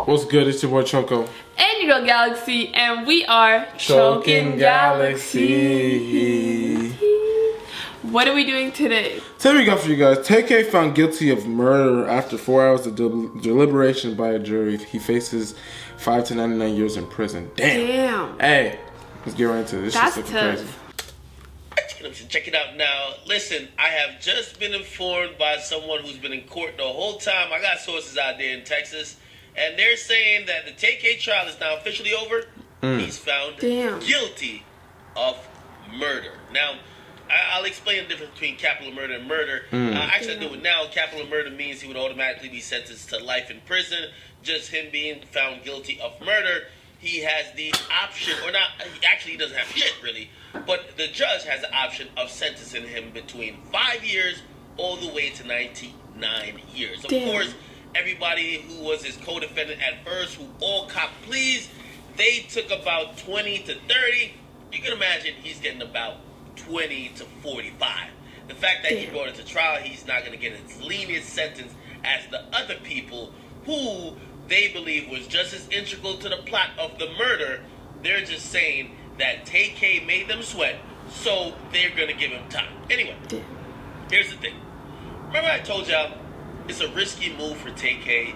What's good? It's your boy Choco. And your girl Galaxy, and we are Choking Galaxy. What are we doing today? Today we got for you guys, TAY K found guilty of murder after 4 hours of deliberation by a jury. He faces 5 to 99 years in prison. Damn. Hey, let's get right into this. That's tough. Crazy. Check it out now. Listen, I have just been informed by someone who's been in court the whole time. I got sources out there in Texas, and they're saying that the TAY K trial is now officially over. He's found guilty of murder. Now, I'll explain the difference between capital murder and murder. Actually, I do it now. Capital murder means he would automatically be sentenced to life in prison. Just him being found guilty of murder, he has the option, or not, actually he doesn't have shit really, but the judge has the option of sentencing him between 5 years all the way to 99 years. Of course, everybody who was his co-defendant at first, who all cop pleas, they took about 20 to 30. You can imagine he's getting about 20 to 45. The fact that he brought it to trial, he's not going to get as lenient sentence as the other people who they believe was just as integral to the plot of the murder. They're just saying that TAY K made them sweat, so they're going to give him time. Anyway, here's the thing. Remember I told y'all it's a risky move for TAY K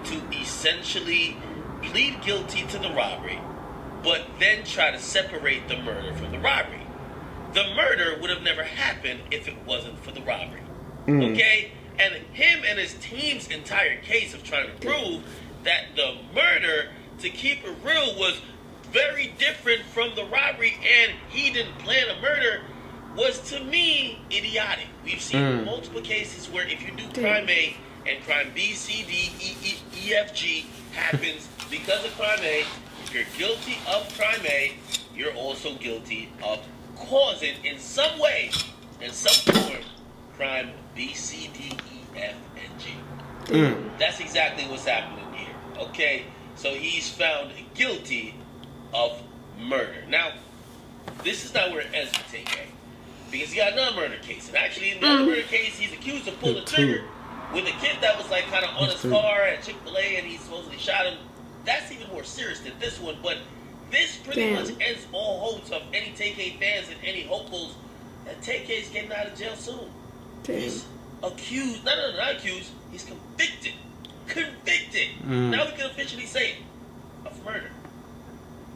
to essentially plead guilty to the robbery, but then try to separate the murder from the robbery. The murder would have never happened if it wasn't for the robbery. Okay? And him and his team's entire case of trying to prove that the murder, to keep it real, was very different from the robbery and he didn't plan a murder, was to me idiotic. We've seen multiple cases where if you do crime A and crime B, C, D, E, F, G happens because of crime A, if you're guilty of crime A, you're also guilty of causing in some way, in some form, crime B, C, D, E, F, and G. That's exactly what's happening here. Okay, so he's found guilty of murder. Now, this is not where it ends with TAY K, because he got another murder case. And actually, in the other murder case, he's accused of pulling the trigger with a kid that was like kind of on his car at Chick-fil-A, and he supposedly shot him. That's even more serious than this one, but this pretty much ends all hopes of any TAY K fans and any hopefuls that TAY K is getting out of jail soon. He's accused, not accused, he's convicted. Now we can officially say it, of murder.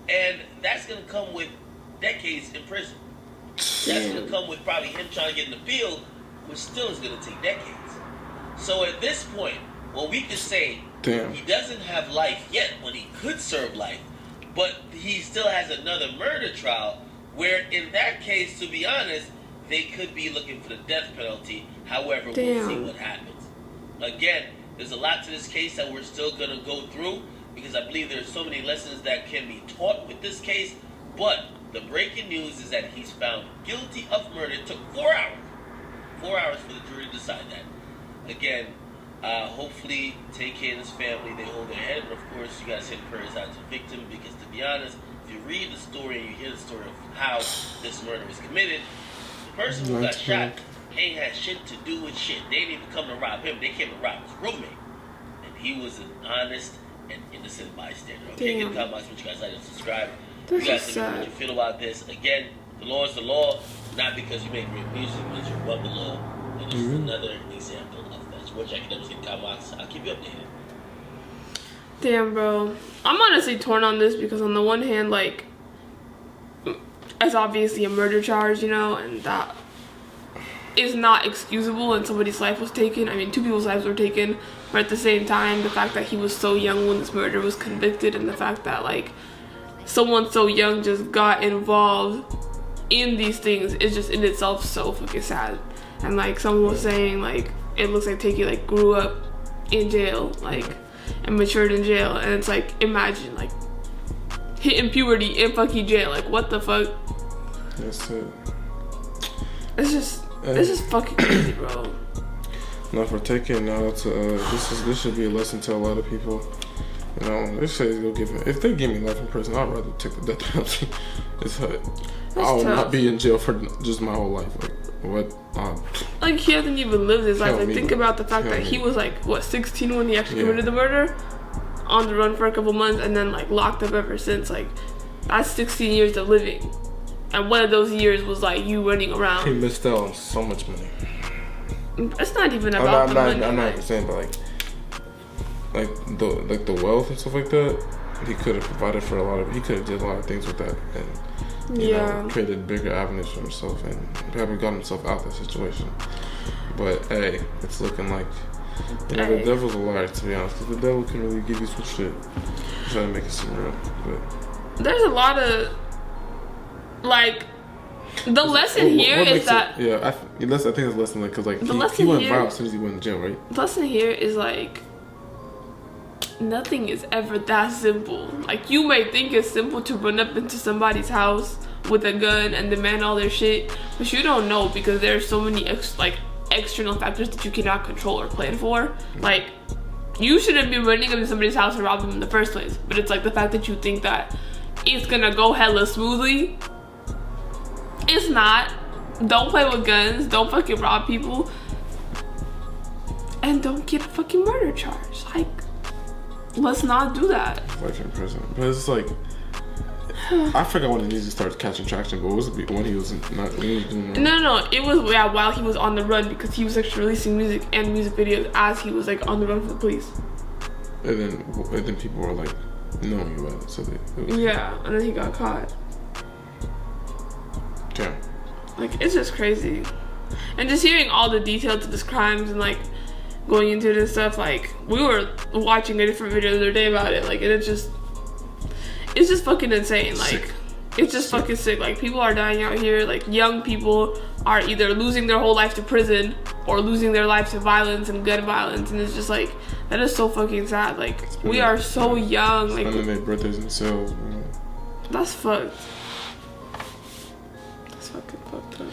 And that's going to come with decades in prison. That's going to come with probably him trying to get in the field, which still is going to take decades. So at this point, well, we could say he doesn't have life yet when he could serve life, but he still has another murder trial where in that case, to be honest, they could be looking for the death penalty. However, we'll see what happens. Again, there's a lot to this case that we're still going to go through because I believe there's so many lessons that can be taught with this case. But the breaking news is that he's found guilty of murder. It took 4 hours. 4 hours for the jury to decide that. Again, hopefully TAY K and his family, they hold their head. But of course, you guys send prayers out to the victim because to be honest, if you read the story and you hear the story of how this murder was committed, the person who got shot ain't had shit to do with shit. They didn't even come to rob him. They came to rob his roommate. And he was an honest and innocent bystander. Okay, get in the comments what you guys like and subscribe. You guys tell me what you feel about this. Again, the law is the law, not because you make great music, but you rub the law. And this is another example of that. So what you can in the comments. I'll keep you updated. Damn, bro. I'm honestly torn on this because on the one hand, like, it's obviously a murder charge, you know, and that is not excusable and somebody's life was taken. I mean, 2 people's lives were taken, but at the same time, the fact that he was so young when this murder was convicted and the fact that, like, someone so young just got involved in these things is just in itself so fucking sad. And, like, someone was saying, like, it looks like TAY K, like, grew up in jail, like, and matured in jail, and it's like, imagine, like, hitting puberty in fucking jail, like, what the fuck? That's it. It's just fucking crazy, bro. No, for TAY K now, this should be a lesson to a lot of people. You know, they say they'll give me, if they give me life in prison, I'd rather take the death penalty. It's hard. I'll not be in jail for just my whole life. Like, what? Like, he hasn't even lived his life. Like, think about the fact that he was like, what, 16 when he actually committed the murder? on the run for a couple months and then like locked up ever since. Like that's 16 years of living, and one of those years was like you running around. He missed out on so much money. It's not even about the money. I'm not even saying, but like the wealth and stuff like that. He could have provided for a lot of. He could have did a lot of things with that, and you know, created bigger avenues for himself, and probably got himself out of that situation. But hey, it's looking like the devil's a liar, to be honest. 'Cause the devil can really give you some shit, try to make it seem real. But there's a lot of like. The lesson here is that I think it's a lesson, like, because like he went viral as soon as he went to jail, right? The lesson here is like nothing is ever that simple. Like you may think it's simple to run up into somebody's house with a gun and demand all their shit, but you don't know because there are so many external factors that you cannot control or plan for. Like you shouldn't be running up to somebody's house and robbing them in the first place, but it's like the fact that you think that it's gonna go hella smoothly. It's not. Don't play with guns. Don't fucking rob people. And don't get a fucking murder charge. Like, let's not do that. Life in prison. But it's like, I forgot when it needs to start catching traction, but it was when he was not doing that. No. It was while he was on the run because he was actually releasing music and music videos as he was like on the run from the police. And then people were like knowing about it, so and then he got caught. Yeah. Like it's just crazy, and just hearing all the details of his crimes and like going into it and stuff. Like we were watching a different video the other day about it. Like and it's just fucking insane. Like sick. It's just fucking sick. Like people are dying out here. Like young people are either losing their whole life to prison or losing their life to violence and gun violence, and it's just like that is so fucking sad. Like we are so young. Like spending their birthdays in cells. That's fucked. Fucking fucked up.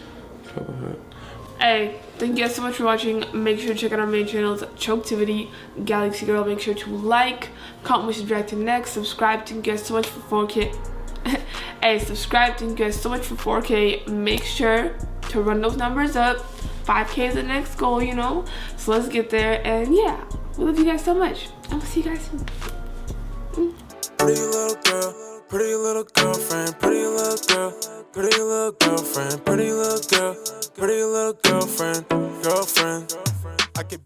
Hey, thank you guys so much for watching. Make sure to check out our main channels, CHOCtivity, Galaxy Girl. Make sure to like, comment what you should react to next, subscribe. Thank you guys so much for 4K. Hey, subscribe. Thank you guys so much for 4K. Make sure to run those numbers up. 5K is the next goal, you know. So let's get there. And yeah, we love you guys so much. I will see you guys soon. Pretty little girl, pretty little girlfriend, pretty little girl. Pretty little girlfriend, pretty little girl, pretty little girlfriend, girlfriend. I could